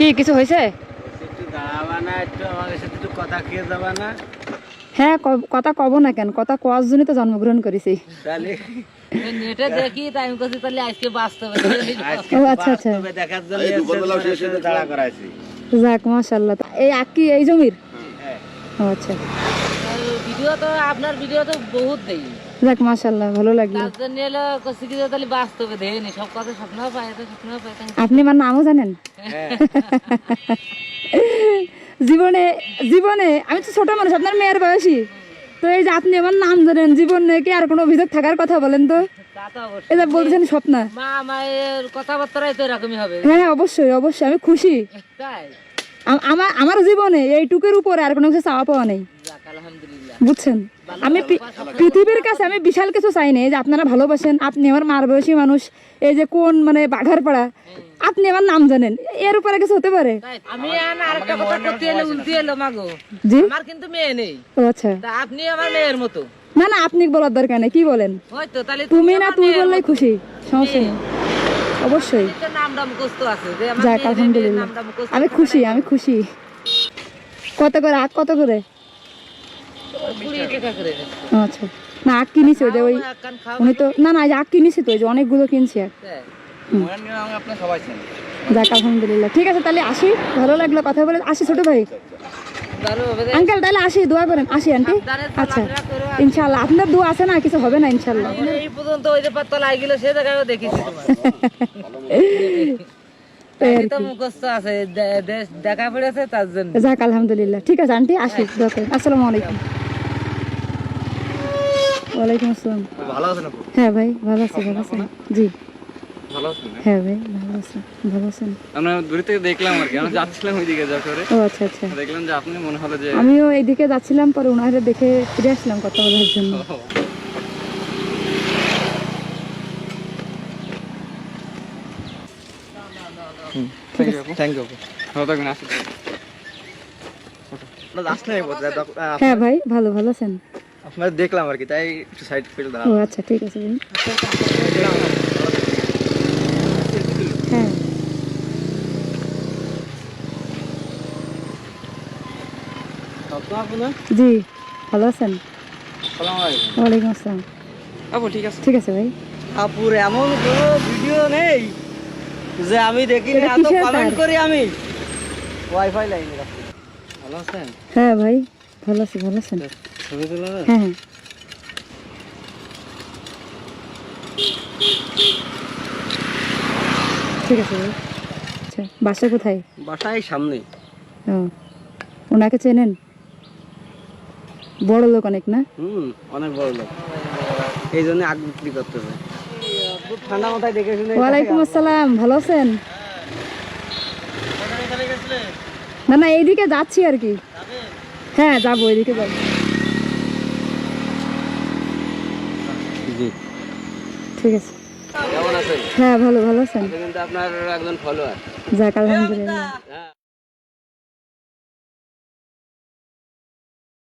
কি কিছু হয়েছে? একটু দাঁড়াবা না, একটু আমাদের সাথে একটু কথা খেয়ে যাবা না? হ্যাঁ, কথা কব না কেন, কথা কোয়ার জন্যই তো জন্মগ্রহণ করেছি। তাহলে নেটে দেখি তাই আমি কইছি তাহলে আজকে বাস্তবে আজকে ও, তো আচ্ছা, আচ্ছা। বাস্তবে দেখার জন্য এসে দাঁড়া করাইছি। যাক মাশাআল্লাহ। এই আকি এই জমির? হ্যাঁ। ও আচ্ছা, ভিডিও তো আপনার ভিডিও তো বহুত দেই, যাক মাশাআল্লাহ, ভালো লাগলো। তার জন্য এলো কইছি কি যে তাহলে বাস্তবে দেয়নি, সব কথা স্বপ্ন পায়, তো স্বপ্ন পায় তাই। আপনি আমার নামও জানেন? হ্যাঁ। জীবনে জীবনে আমি তো ছোট মানুষ, আপনার মেয়ের বয়সী, তো এই যে আপনি আমার নাম জানেন, জীবনে কি আর কোনো অভিযোগ থাকার কথা বলেন তো? তা তো অবশ্যই। এই যে বলছেন স্বপ্না, মা মায়ের কথাবার্তাই তো এরকমই হবে, হ্যাঁ অবশ্যই অবশ্যই, আমি খুশি। তাই আমার জীবনে এইটুকুর উপরে আর কোনো কিছু চাওয়া পাওয়া নেই, যাক আলহামদুলিল্লাহ। বুঝছেন? আমি পৃথিবীর কাছে আমি বিশাল কিছু চাই না। এই যে আপনারা ভালোবাসেন, আপনি আমার মার বয়সী মানুষ, এই যে কোন মানে বাঘারপাড়া, আপনি আমার নাম জানেন, এর উপরে কিছু হতে পারে? তাই আমি আরেকটা কথা করতে এলে উল্টি এলো মাগো, জি, আমার কিন্তু মেয়ে নেই, ও আচ্ছা। তা আপনি আমার মেয়ের মতো। না না, আপনি বলার দরকার নেই, কি বলেন? হয়তো তাহলে তুমি না আমার তুই মেয়ের বললেই মতো। খুশি, সমস্যা নেই, অবশ্যই। তো নামটা মুখস্থ আছে যে আমার যাক মেয়ের আলহামদুলিল্লাহ, নামটা মুখস্থ আমি খুশি, আমি খুশি। কত করে আখ, কত করে? 20 টাকা করে নিচ্ছে। ও আচ্ছা, না আখ কিনেছি, ওই যে ওই খাও, একখান খাও। উনি তো না না, এই যে আখ কিনেছি তো, ওই যে অনেকগুলো কিনছি আর। তাই। আপনি সবাই চেনেন। যাক আলহামদুলিল্লাহ, ঠিক আছে তাহলে আসি, ভালো লাগলো কথা বলে, আসি ছোট ভাই। দারু হবে রে। আঙ্কেল তাহলে আসি, দোয়া করেন, আসি আন্টি। সাবধানে আচ্ছা চলাফেরা করো। ইনশাআল্লাহ, আপনার দোয়া আছে না, কিছু হবে না ইনশাআল্লাহ। এই পর্যন্ত ওই যে পাত্তা লাগিল সে জায়গায় দেখেছি তোমার। এই তো মুখস্থ আছে, দেখা পড়েছে তার জন্য। যাক আলহামদুলিল্লাহ, ঠিক আছে আন্টি, আসি, দোয়া করেন। আসসালামু আলাইকুম। ওয়ালাইকুম আসসালাম। ভালো আছেন আপু? হ্যাঁ ভাই, ভালো আছি, ভালো আছেন? জি ভালো আছেন? হ্যাঁ ভাই, ভালো আছি, ভালো আছেন? আমরা দূরে থেকে দেখলাম আর কি, আমরা যাচ্ছিলাম ওইদিকে যশোরে, ও আচ্ছা আচ্ছা, দেখলাম যে আপনি মনে হলো যে আমিও এইদিকে যাচ্ছিলাম, পরে ওনারে দেখে ফিরে আসলাম কথা বলার জন্য। ঠিক আছে, থ্যাংক ইউ। ভালো থাকবেন, আসি। আসলে হ্যাঁ ভাই, ভালো ভালো আছেন? আপনার দেখলাম আর কি, তাই একটু সাইড ফিল ও আচ্ছা, ঠিক আছে ভাই। হ্যাঁ জি, ভালো আছেন? ওয়ালাইকুম আসসালাম। আপু ঠিক আছে। ঠিক আছে ভাই। আপুর এমন কোনো ভিডিও নেই যে আমি দেখিনি, এটা এত কিসের কমেন্ট তার? করি আমি। ওয়াইফাই লাইনে রাখছি। ভালো আছেন? হ্যাঁ ভাই, ভালো আছি, ভালো আছেন? ছবি তোলা হ্যাঁ হ্যাঁ, ঠিক আছে ভাই। আচ্ছা, বাসা কোথায়? বাসায় সামনে। ও, ওনাকে চেনেন? বড় লোক অনেক না? অনেক বড় লোক, এই জন্য আগ বিক্রি করতেছে। খুব ঠান্ডা মাথায় দেখে শুনে। ওয়ালাইকুম আসসালাম, ভালো আছেন? না না, এইদিকে যাচ্ছি আর কি। হ্যাঁ যাবো, এইদিকে যাবো। জি, ঠিক আছে। কেমন আছেন? হ্যাঁ ভালো, ভালো আছেন? কিন্তু আপনার একজন ফলোয়ার। যাক আলহামদুলিল্লাহ।